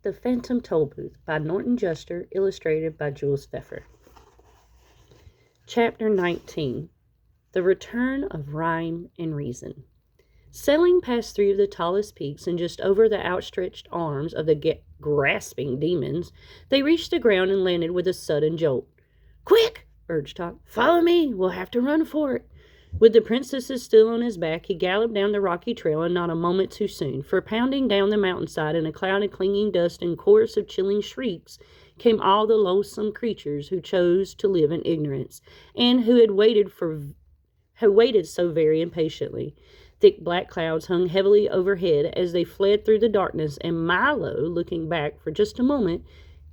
The Phantom Tollbooth by Norton Juster, illustrated by Jules Pfeffer. Chapter 19. The Return of Rhyme and Reason. Sailing past three of the tallest peaks and just over the outstretched arms of the grasping demons, they reached the ground and landed with a sudden jolt. "Quick!" urged Tock. "Follow me. We'll have to run for it." With the princesses still on his back, he galloped down the rocky trail, and not a moment too soon, for pounding down the mountainside in a cloud of clinging dust and chorus of chilling shrieks came all the loathsome creatures who chose to live in ignorance, and who had waited so very impatiently. Thick black clouds hung heavily overhead as they fled through the darkness, and Milo, looking back for just a moment,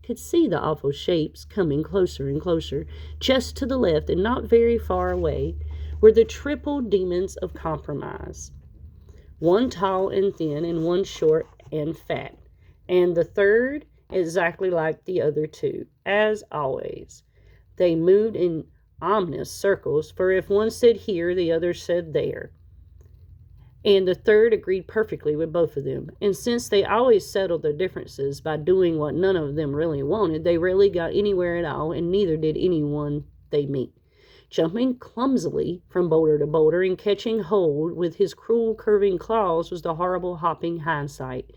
could see the awful shapes coming closer and closer. Just to the left, and not very far away, were the triple demons of compromise. One tall and thin, and one short and fat, and the third exactly like the other two, as always. They moved in ominous circles, for if one said here, the other said there. And the third agreed perfectly with both of them. And since they always settled their differences by doing what none of them really wanted, they rarely got anywhere at all, and neither did anyone they meet. Jumping clumsily from boulder to boulder and catching hold with his cruel curving claws was the horrible hopping hindsight.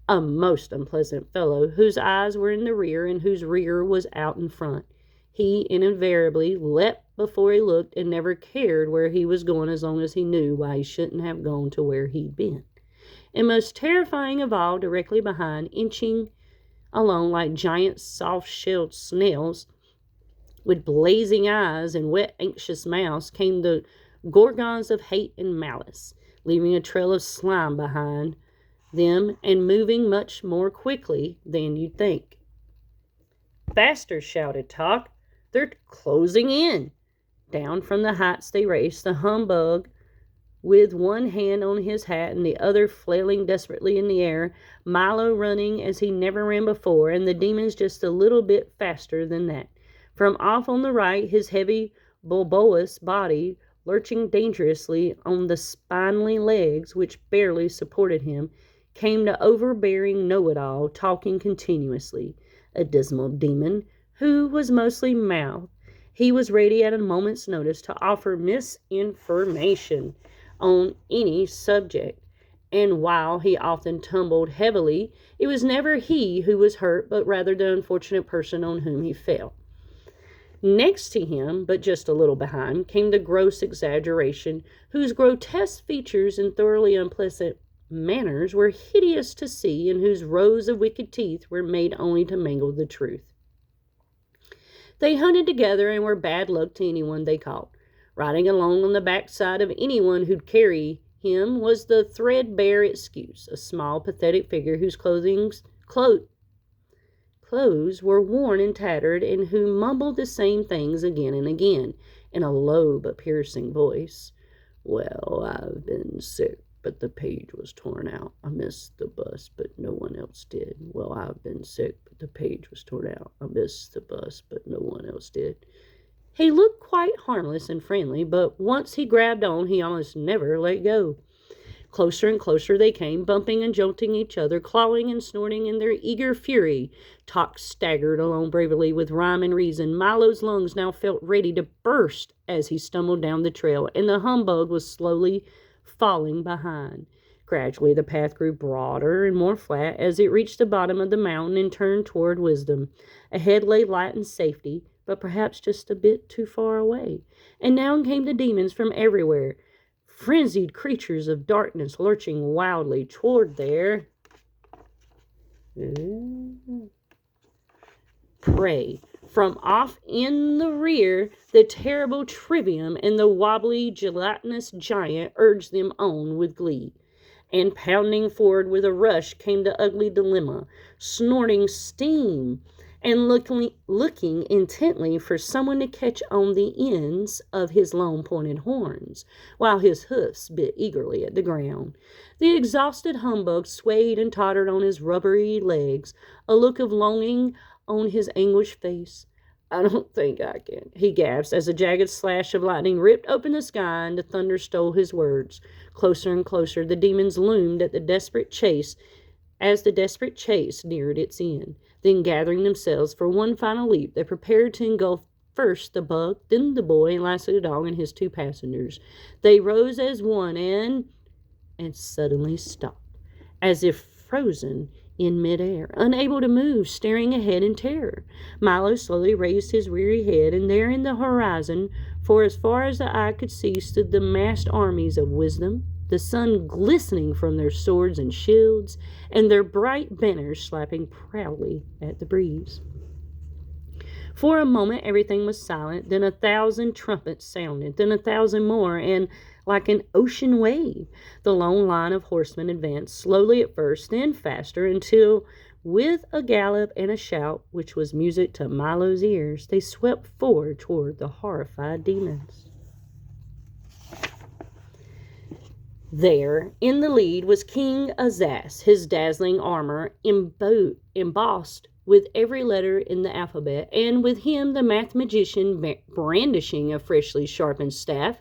A most unpleasant fellow, whose eyes were in the rear and whose rear was out in front. He invariably leapt before he looked and never cared where he was going as long as he knew why he shouldn't have gone to where he'd been. And most terrifying of all, directly behind, inching along like giant soft-shelled snails, with blazing eyes and wet, anxious mouths, came the gorgons of hate and malice, leaving a trail of slime behind them and moving much more quickly than you'd think. "Faster!" shouted Tock. "They're closing in!" Down from the heights they raced, the humbug with one hand on his hat and the other flailing desperately in the air, Milo running as he never ran before, and the demons just a little bit faster than that. From off on the right, his heavy, bulbous body lurching dangerously on the spindly legs which barely supported him, came the overbearing know-it-all, talking continuously. A dismal demon, who was mostly mouth. He was ready at a moment's notice to offer misinformation on any subject, and while he often tumbled heavily, it was never he who was hurt, but rather the unfortunate person on whom he fell. Next to him, but just a little behind, came the gross exaggeration, whose grotesque features and thoroughly unpleasant manners were hideous to see, and whose rows of wicked teeth were made only to mangle the truth. They hunted together and were bad luck to anyone they caught. Riding along on the backside of anyone who'd carry him was the threadbare excuse, a small, pathetic figure whose clothes were worn and tattered, and who mumbled the same things again and again, in a low but piercing voice. "Well, I've been sick, but the page was torn out. I missed the bus, but no one else did. Well, I've been sick, but the page was torn out. I missed the bus, but no one else did." He looked quite harmless and friendly, but once he grabbed on, he almost never let go. Closer and closer they came, bumping and jolting each other, clawing and snorting in their eager fury. Tock staggered along bravely with rhyme and reason. Milo's lungs now felt ready to burst as he stumbled down the trail, and the humbug was slowly falling behind. Gradually the path grew broader and more flat as it reached the bottom of the mountain and turned toward wisdom. Ahead lay light and safety, but perhaps just a bit too far away. And now came the demons from everywhere, frenzied creatures of darkness lurching wildly toward their prey. From off in the rear, the terrible Trivium and the wobbly, gelatinous giant urged them on with glee. And pounding forward with a rush came the ugly Dilemma, snorting steam and looking intently for someone to catch on the ends of his long-pointed horns, while his hoofs bit eagerly at the ground. The exhausted humbug swayed and tottered on his rubbery legs, a look of longing on his anguished face. "I don't think I can," he gasped, as a jagged slash of lightning ripped open the sky and the thunder stole his words. Closer and closer the demons loomed at the desperate chase as the desperate chase neared its end. Then, gathering themselves for one final leap, they prepared to engulf first the buck, then the boy, and lastly the dog and his two passengers. They rose as one and suddenly stopped, as if frozen in midair, unable to move, staring ahead in terror. Milo slowly raised his weary head, and there in the horizon, for as far as the eye could see, stood the massed armies of Wisdom, the sun glistening from their swords and shields, and their bright banners slapping proudly at the breeze. For a moment everything was silent, then 1,000 trumpets sounded, then 1,000 more, and like an ocean wave, the long line of horsemen advanced, slowly at first, then faster, until, with a gallop and a shout which was music to Milo's ears, they swept forward toward the horrified demons. There, in the lead, was King Azaz, his dazzling armor embossed with every letter in the alphabet, and with him the math magician brandishing a freshly sharpened staff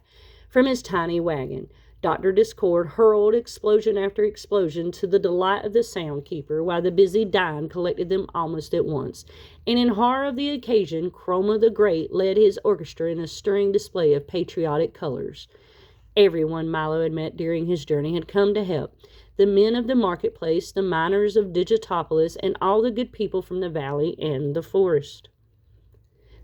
from his tiny wagon. Dr. Discord hurled explosion after explosion to the delight of the sound keeper, while the busy dime collected them almost at once. And in horror of the occasion, Chroma the Great led his orchestra in a stirring display of patriotic colors. Everyone Milo had met during his journey had come to help. The men of the marketplace, the miners of Digitopolis, and all the good people from the valley and the forest.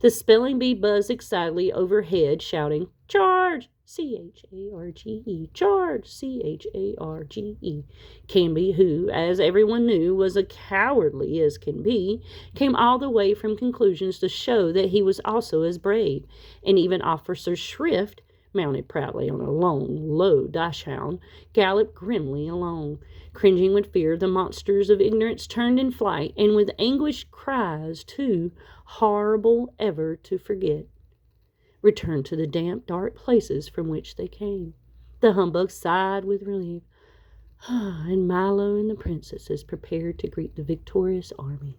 The spelling bee buzzed excitedly overhead, shouting, "Charge! C-H-A-R-G-E! Charge! C-H-A-R-G-E!" Canby, who, as everyone knew, was as cowardly as can be, came all the way from Conclusions to show that he was also as brave, and even Officer Shrift, mounted proudly on a long, low dachshund, galloped grimly along. Cringing with fear, the monsters of ignorance turned in flight, and with anguished cries, too horrible ever to forget, returned to the damp, dark places from which they came. The humbug sighed with relief, and Milo and the princesses prepared to greet the victorious army.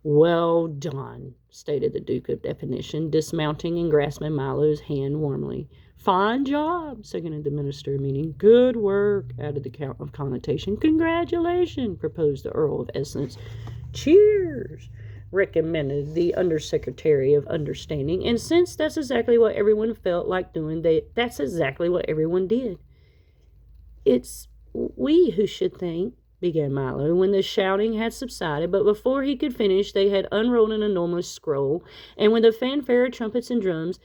"Well done," stated the Duke of Definition, dismounting and grasping Milo's hand warmly. "Fine job," seconded the Minister of Meaning. "Good work," added the Count of Connotation. "Congratulations," proposed the Earl of Essence. "Cheers," recommended the Undersecretary of Understanding. And since that's exactly what everyone felt like doing, that's exactly what everyone did. "It's we who should thank," began Milo, when the shouting had subsided, but before he could finish they had unrolled an enormous scroll, and with a fanfare of trumpets and drums,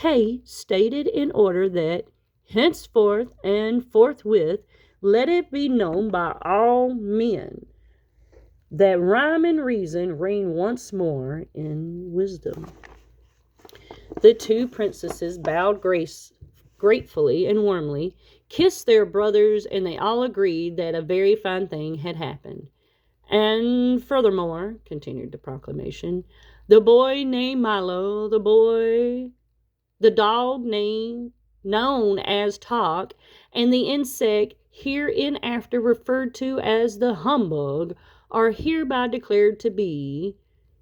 Hay stated in order that, henceforth and forthwith, let it be known by all men that rhyme and reason reign once more in wisdom. The two princesses bowed gratefully and warmly, kissed their brothers, and they all agreed that a very fine thing had happened. "And furthermore," continued the proclamation, "the boy named Milo, the dog known as Talk, and the insect hereinafter referred to as the Humbug are hereby declared to be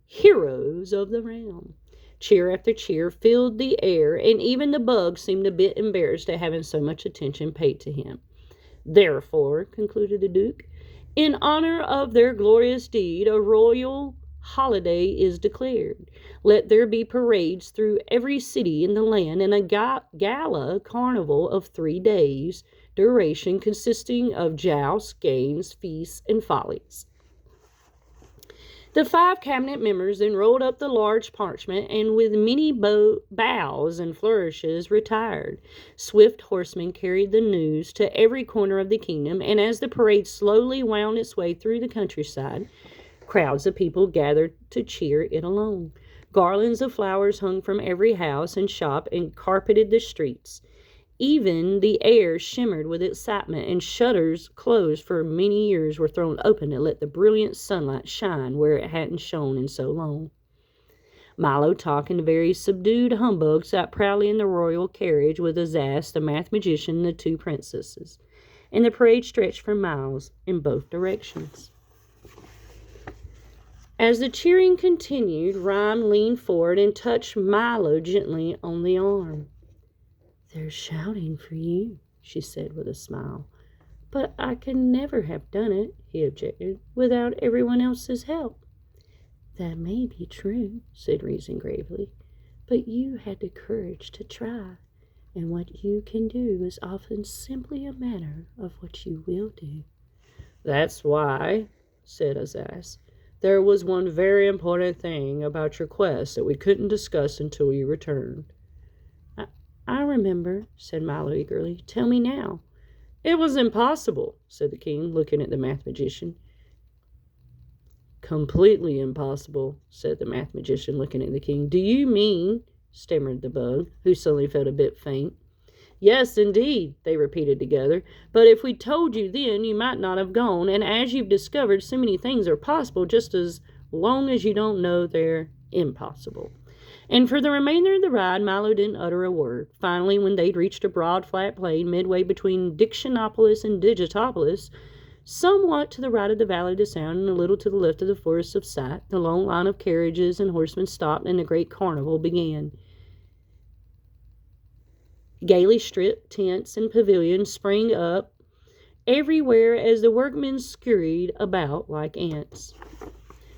heroes of the realm." Cheer after cheer filled the air, and even the bug seemed a bit embarrassed at having so much attention paid to him. "Therefore," concluded the Duke, "in honor of their glorious deed, a royal holiday is declared. Let there be parades through every city in the land, and a gala carnival of 3 days' duration, consisting of jousts, games, feasts, and follies." The 5 cabinet members then rolled up the large parchment, and with many bows and flourishes retired. Swift horsemen carried the news to every corner of the kingdom, and as the parade slowly wound its way through the countryside, crowds of people gathered to cheer it along. Garlands of flowers hung from every house and shop and carpeted the streets. Even the air shimmered with excitement, and shutters closed for many years were thrown open to let the brilliant sunlight shine where it hadn't shone in so long. Milo, Talk, and the very subdued Humbug sat proudly in the royal carriage with Azaz, the math magician, and the 2 princesses, and the parade stretched for miles in both directions. As the cheering continued, Rhyme leaned forward and touched Milo gently on the arm. "They're shouting for you," she said with a smile. But I could never have done it, he objected, without everyone else's help. That may be true, said Reason gravely, but you had the courage to try, and what you can do is often simply a matter of what you will do. That's why, said Azaz, there was one very important thing about your quest that we couldn't discuss until you returned. I remember, said Milo eagerly. Tell me now. It was impossible, said the king, looking at the math magician. Completely impossible, said the math magician, looking at the king. Do you mean, stammered the bug, who suddenly felt a bit faint. Yes, indeed, they repeated together. But if we'd told you then, you might not have gone, and as you've discovered, so many things are possible just as long as you don't know they're impossible. And for the remainder of the ride, Milo didn't utter a word. Finally, when they'd reached a broad, flat plain midway between Dictionopolis and Digitopolis, somewhat to the right of the Valley of the Sound and a little to the left of the Forest of Sight, the long line of carriages and horsemen stopped and the great carnival began. Gaily stripped tents and pavilions sprang up everywhere as the workmen scurried about like ants.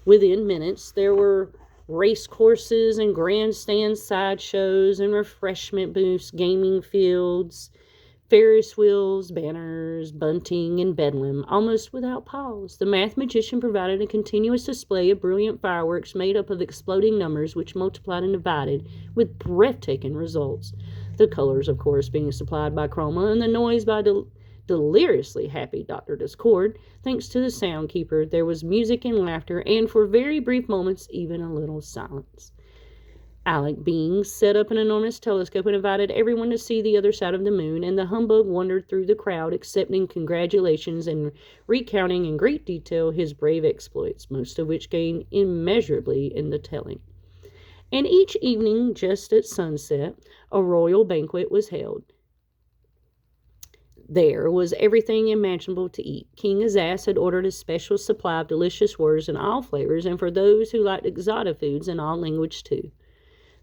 Within minutes, there were race courses and grandstand sideshows and refreshment booths, gaming fields, Ferris wheels, banners, bunting, and bedlam, almost without pause. The math magician provided a continuous display of brilliant fireworks made up of exploding numbers which multiplied and divided with breathtaking results. The colors, of course, being supplied by Chroma, and the noise by deliriously happy Dr. Discord. Thanks to the sound keeper, there was music and laughter, and for very brief moments, even a little silence. Alec Beings set up an enormous telescope and invited everyone to see the other side of the moon, and the humbug wandered through the crowd, accepting congratulations and recounting in great detail his brave exploits, most of which gained immeasurably in the telling. And each evening, just at sunset, a royal banquet was held. There was everything imaginable to eat. King Azaz had ordered a special supply of delicious words in all flavors, and for those who liked exotic foods in all languages too.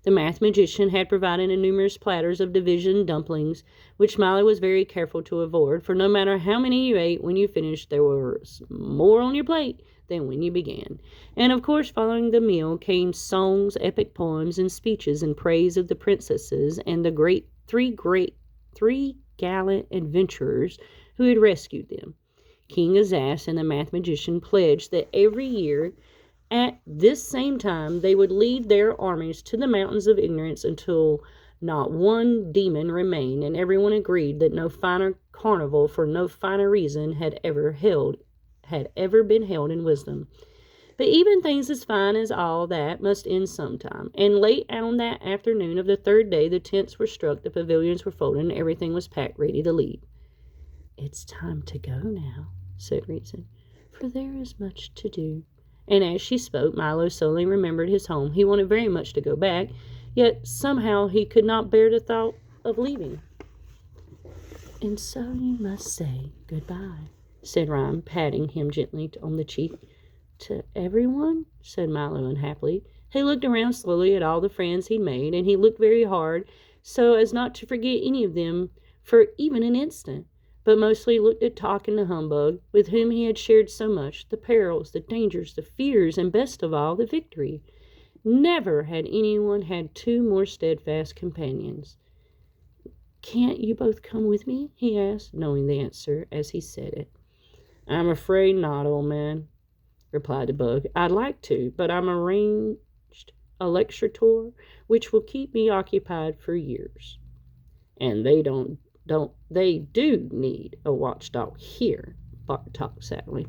The math magician had provided numerous platters of division dumplings, which Milo was very careful to avoid, for no matter how many you ate, when you finished there was more on your plate than when you began. And of course, following the meal came songs, epic poems, and speeches in praise of the princesses and the three gallant adventurers who had rescued them. King Azaz and the math magician pledged that every year at this same time, they would lead their armies to the mountains of ignorance until not one demon remained, and everyone agreed that no finer carnival for no finer reason had ever been held in wisdom. But even things as fine as all that must end sometime, and late on that afternoon of the third day, the tents were struck, the pavilions were folded, and everything was packed ready to leave. It's time to go now, said Reason, for there is much to do. And as she spoke, Milo suddenly remembered his home. He wanted very much to go back, yet somehow he could not bear the thought of leaving. And so you must say goodbye, said Rhyme, patting him gently on the cheek. To everyone? Said Milo unhappily. He looked around slowly at all the friends he'd made, and he looked very hard, so as not to forget any of them for even an instant, but mostly looked at Talk and the humbug, with whom he had shared so much, the perils, the dangers, the fears, and best of all, the victory. Never had anyone had two more steadfast companions. Can't you both come with me? He asked, knowing the answer as he said it. I'm afraid not, old man, replied the bug. I'd like to, but I'm arranged a lecture tour which will keep me occupied for years. And they do need a watchdog here, barked Talk sadly.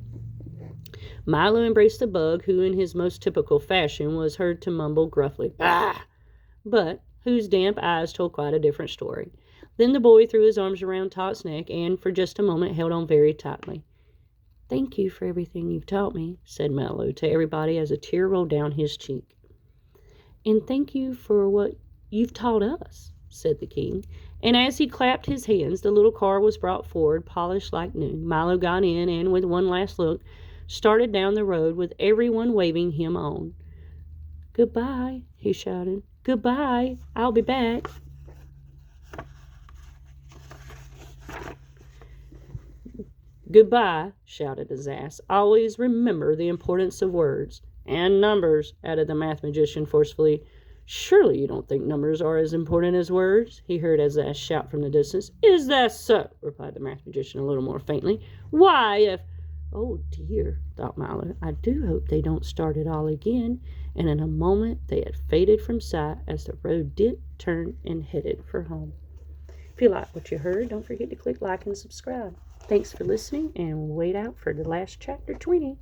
Milo embraced the bug, who in his most typical fashion was heard to mumble gruffly, "Ah!" but whose damp eyes told quite a different story. Then the boy threw his arms around Talk's neck and for just a moment held on very tightly. Thank you for everything you've taught me, said Milo to everybody as a tear rolled down his cheek. And thank you for what you've taught us, said the king. And as he clapped his hands, the little car was brought forward, polished like new. Milo got in and, with one last look, started down the road with everyone waving him on. Goodbye, he shouted. Goodbye, I'll be back. Goodbye, shouted his ass. Always remember the importance of words. And numbers, added the math magician forcefully. Surely you don't think numbers are as important as words, he heard his ass shout from the distance. Is that so? Replied the math magician a little more faintly. Why, if... Oh, dear, thought Milo. I do hope they don't start it all again. And in a moment they had faded from sight as the road dipped, turned, and headed for home. If you like what you heard, don't forget to click like and subscribe. Thanks for listening, and wait out for the last chapter 20.